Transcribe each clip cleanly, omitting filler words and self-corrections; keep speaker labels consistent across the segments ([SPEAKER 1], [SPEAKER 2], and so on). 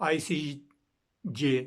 [SPEAKER 1] ICJ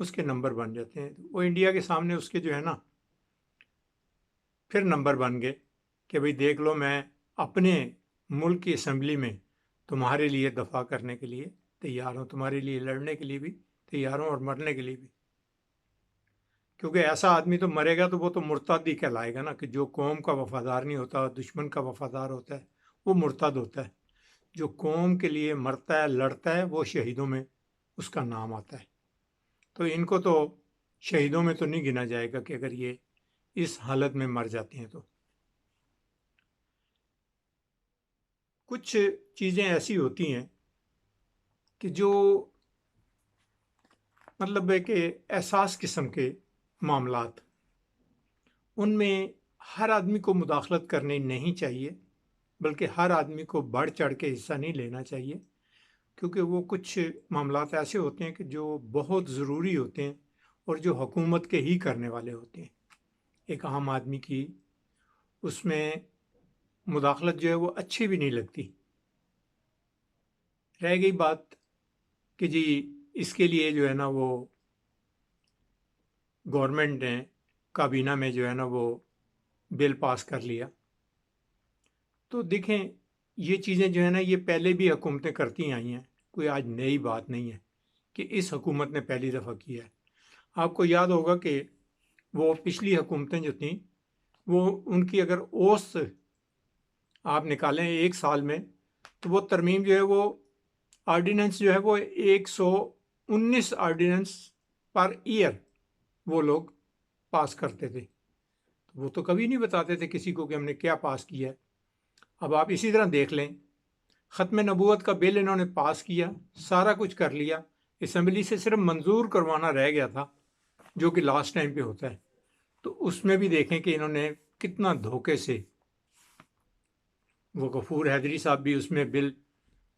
[SPEAKER 1] اس کے number بن جاتے ہیں. وہ انڈیا کے سامنے اس کے جو ہے نا پھر نمبر بن گئے کہ بھئی دیکھ لو میں اپنے ملک کی اسمبلی میں تمہارے لیے دفاع کرنے کے لیے تیار ہوں، تمہارے لیے لڑنے کے لیے بھی تیار ہوں اور مرنے کے لیے بھی. کیونکہ ایسا آدمی تو مرے گا تو وہ تو مرتد ہی کہلائے گا نا، کہ جو قوم کا وفادار نہیں ہوتا، دشمن کا وفادار ہوتا ہے، وہ مرتد ہوتا ہے. جو قوم کے لیے مرتا ہے، لڑتا ہے، وہ شہیدوں میں اس کا نام آتا ہے. تو ان کو تو شہیدوں میں تو نہیں گنا جائے گا کہ اگر یہ اس حالت میں مر جاتے ہیں. تو کچھ چیزیں ایسی ہوتی ہیں کہ جو مطلب ہے کہ احساس قسم کے معاملات، ان میں ہر آدمی کو مداخلت کرنی نہیں چاہیے، بلکہ ہر آدمی کو بڑھ چڑھ کے حصہ نہیں لینا چاہیے، کیونکہ وہ کچھ معاملات ایسے ہوتے ہیں کہ جو بہت ضروری ہوتے ہیں اور جو حکومت کے ہی کرنے والے ہوتے ہیں. ایک عام آدمی کی اس میں مداخلت جو ہے وہ اچھی بھی نہیں لگتی. رہ گئی بات کہ جی اس کے لیے جو ہے نا وہ گورنمنٹ نے کابینہ میں جو ہے نا وہ بل پاس کر لیا. تو دیکھیں یہ چیزیں جو ہے نا یہ پہلے بھی حکومتیں کرتی آئی ہیں، کوئی آج نئی بات نہیں ہے کہ اس حکومت نے پہلی دفعہ کیا ہے. آپ کو یاد ہوگا کہ وہ پچھلی حکومتیں جو تھیں وہ ان کی اگر اوسط آپ نکالیں ایک سال میں تو وہ ترمیم جو ہے وہ آرڈیننس جو ہے وہ 119 آرڈیننس پر ایئر وہ لوگ پاس کرتے تھے. وہ تو کبھی نہیں بتاتے تھے کسی کو کہ ہم نے کیا پاس کیا ہے. اب آپ اسی طرح دیکھ لیں، ختم نبوت کا بل انہوں نے پاس کیا، سارا کچھ کر لیا، اسمبلی سے صرف منظور کروانا رہ گیا تھا، جو کہ لاسٹ ٹائم پہ ہوتا ہے. تو اس میں بھی دیکھیں کہ انہوں نے کتنا دھوکے سے، وہ غفور حیدری صاحب بھی اس میں بل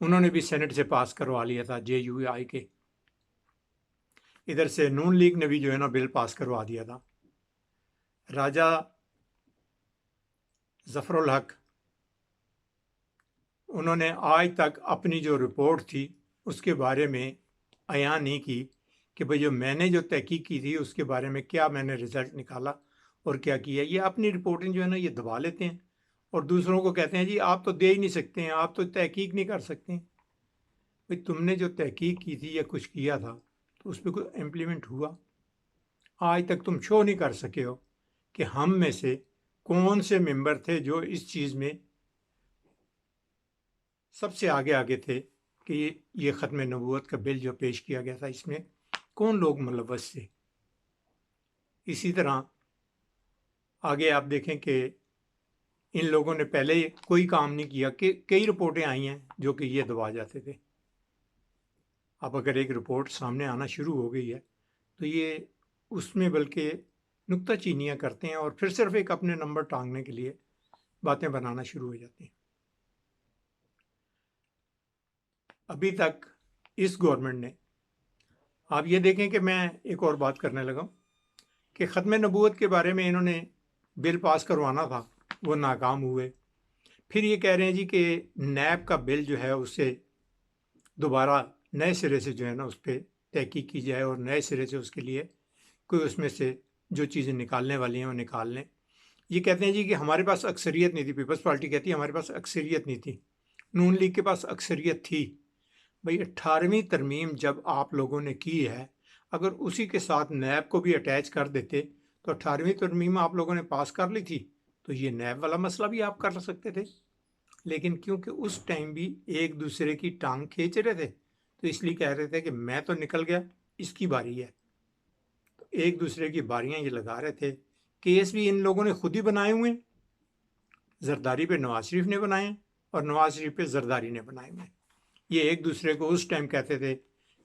[SPEAKER 1] انہوں نے بھی سینٹ سے پاس کروا لیا تھا JUI کے. ادھر سے نون لیگ نے بھی جو ہے نا بل پاس کروا دیا تھا. راجہ ظفر الحق انہوں نے آج تک اپنی جو رپورٹ تھی اس کے بارے میں عیاں نہیں کی کہ بھئی جو میں نے جو تحقیق کی تھی اس کے بارے میں کیا میں نے رزلٹ نکالا اور کیا کیا. یہ اپنی رپورٹیں جو ہے نا یہ دبا لیتے ہیں اور دوسروں کو کہتے ہیں جی آپ تو دے ہی نہیں سکتے ہیں، آپ تو تحقیق نہیں کر سکتے ہیں. بھئی تم نے جو تحقیق کی تھی یا کچھ کیا تھا تو اس پہ کوئی امپلیمنٹ ہوا؟ آج تک تم شو نہیں کر سکے ہو کہ ہم میں سے کون سے ممبر تھے جو اس چیز میں سب سے آگے آگے تھے کہ یہ ختم نبوت کا بل جو پیش کیا گیا تھا اس میں کون لوگ ملوث تھے. اسی طرح آگے آپ دیکھیں کہ ان لوگوں نے پہلے کوئی کام نہیں کیا کہ کئی رپورٹیں آئی ہیں جو کہ یہ دبا جاتے تھے. اب اگر ایک رپورٹ سامنے آنا شروع ہو گئی ہے تو یہ اس میں بلکہ نکتہ چینیاں کرتے ہیں اور پھر صرف ایک اپنے نمبر ٹانگنے کے لیے باتیں بنانا شروع ہو جاتی ہیں. ابھی تک اس گورنمنٹ نے، آپ یہ دیکھیں کہ میں ایک اور بات کرنے لگا کہ ختم نبوت کے بارے میں انہوں نے بل پاس کروانا تھا، وہ ناکام ہوئے. پھر یہ کہہ رہے ہیں جی کہ نیب کا بل جو ہے اس سے دوبارہ نئے سرے سے جو ہے نا اس پہ تحقیق کی جائے اور نئے سرے سے اس کے لیے کوئی اس میں سے جو چیزیں نکالنے والی ہیں وہ نکال لیں. یہ کہتے ہیں جی کہ ہمارے پاس اکثریت نہیں تھی، پیپلز پارٹی کہتی ہے ہمارے پاس اکثریت نہیں تھی. نون لیگ کے پاس اکثریت تھی. بھئی 18ویں ترمیم جب آپ لوگوں نے کی ہے، اگر اسی کے ساتھ نیب کو بھی اٹیچ کر دیتے تو 18ویں ترمیم آپ لوگوں نے پاس کر لی تھی تو یہ نیب والا مسئلہ بھی آپ کر سکتے تھے. لیکن کیونکہ اس ٹائم بھی ایک دوسرے کی ٹانگ کھینچ رہے تھے تو اس لیے کہہ رہے تھے کہ میں تو نکل گیا، اس کی باری ہے. تو ایک دوسرے کی باریاں یہ لگا رہے تھے. کیس بھی ان لوگوں نے خود ہی بنائے ہوئے ہیں، زرداری پہ نواز شریف نے بنائے ہیں اور نواز شریف پہ زرداری نے بنائے ہوئے ہیں. یہ ایک دوسرے کو اس ٹائم کہتے تھے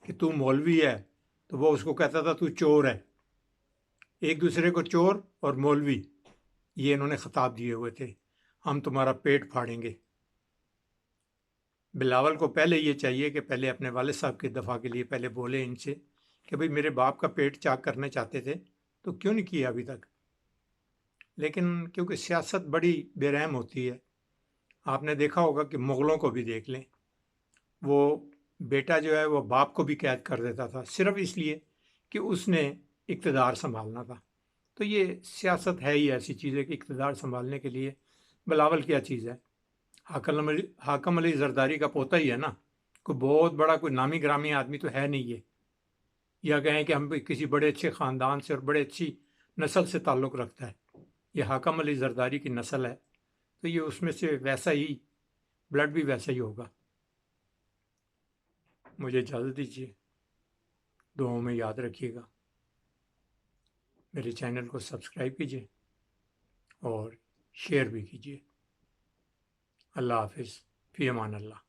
[SPEAKER 1] کہ تو مولوی ہے تو وہ اس کو کہتا تھا تو چور ہے. ایک دوسرے کو چور اور مولوی یہ انہوں نے خطاب دیے ہوئے تھے، ہم تمہارا پیٹ پھاڑیں گے. بلاول کو پہلے یہ چاہیے کہ پہلے اپنے والد صاحب کی دفاع کے لیے پہلے بولے ان سے کہ بھئی میرے باپ کا پیٹ چاک کرنا چاہتے تھے تو کیوں نہیں کیا ابھی تک. لیکن کیونکہ سیاست بڑی بے رحم ہوتی ہے، آپ نے دیکھا ہوگا کہ مغلوں کو بھی دیکھ لیں، وہ بیٹا جو ہے وہ باپ کو بھی قید کر دیتا تھا صرف اس لیے کہ اس نے اقتدار سنبھالنا تھا۔ تو یہ سیاست ہے ہی ایسی چیز ہے کہ اقتدار سنبھالنے کے لیے بلاول کیا چیز ہے؟ حاکم علی زرداری کا پوتا ہی ہے نا، کوئی بہت بڑا کوئی نامی گرامی آدمی تو ہے نہیں یہ، یا کہیں کہ ہم کسی بڑے اچھے خاندان سے اور بڑے اچھی نسل سے تعلق رکھتا ہے۔ یہ حاکم علی زرداری کی نسل ہے، تو یہ اس میں سے ویسا ہی بلڈ بھی ویسا ہی ہوگا۔ مجھے اجازت دیجیے، دعاؤں میں یاد رکھیے گا، میرے چینل کو سبسکرائب کیجیے اور شیئر بھی کیجیے۔ اللہ حافظ، فی امان اللہ۔